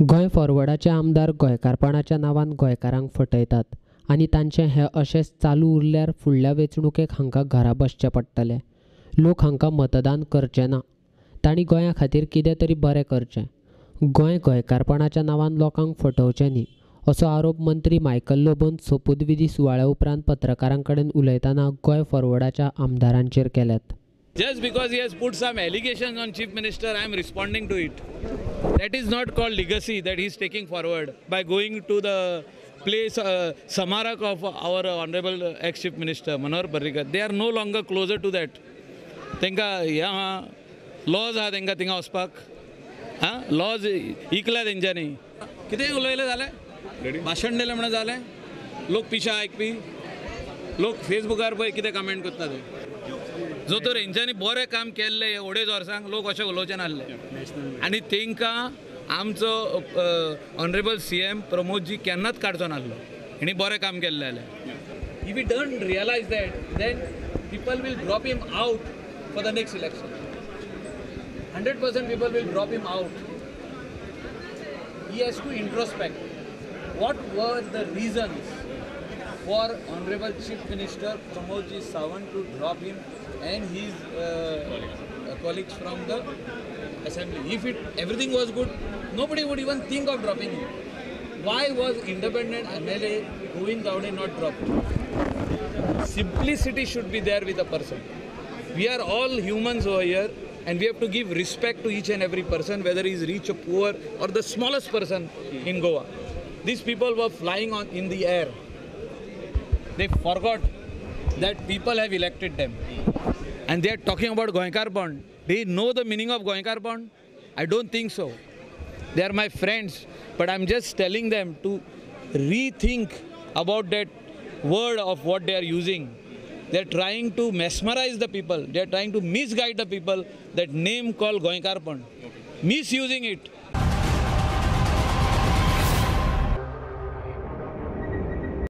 गोंय फॉरवर्डाचे आमदार गोंयकारपणाच्या नांवान गोंयकारांक फटयतात आनी तांचें हें अशेंच चालू उरल्यार फुडल्या वेंचणुकेक हांकां घरा बसचें पडटलें. लोक हांकां मतदान करचे ना. तांणी गोंया खातीर कितें तरी बरें करचें. गोंय गोंयकारपणाच्या नांवान लोकांक फटोवचें न्ही असो आरोप मंत्री मायकल लोबोन सोपूतविधी सुवाळ्या उपरांत पत्रकारां कडेन उलयतना गोंय फॉरवर्डाच्या आमदारांचेर केल्यात. Just because he has put some allegations on Chief Minister, I am responding to it. That is not called legacy that he is taking forward by going to the place Samarak of our Honorable ex-Chief Minister Manohar Parrikar. They are no longer closer to that. Tenka laws are tenka tinga ospak. Laws ikla तेंच्यांनी कितें उलयलें जालें भाशण दिलें म्हणून जालें लोक पिशा आयकपी लोक फेसबुकार पळय कितें कमेंट करता ते जो तर हेंच्यांनी बरें काम केल्लें अडेज वर्सांक लोक अशें उलोवचे नासले आनी तेंकां आमचो ऑनरेबल CM प्रमोदजी केन्नाच काडचो नासलो. हेणी बरें काम केल्लें जाल्यार if we don't realise that then people will drop him out for the next election. 100% people will drop him out. He has to introspect. What were the reasons for Honorable Chief Minister Pramodji Sawant to drop him and his colleagues from the assembly? If everything was good, nobody would even think of dropping him. Why was independent MLA Govind Gowde not dropped? Simplicity should be there with a person. We are all humans over here. And we have to give respect to each and every person, whether he is rich or poor or the smallest person in Goa. These people were flying in the air. They forgot that people have elected them. And they are talking about Goinkarpon. Do you know the meaning of Goinkarpon? I don't think so. They are my friends, but I'm just telling them to rethink about that word of what they are using. They're trying to mesmerize the people. They're trying to misguide the people. That name called Goinkarpon. Misusing it.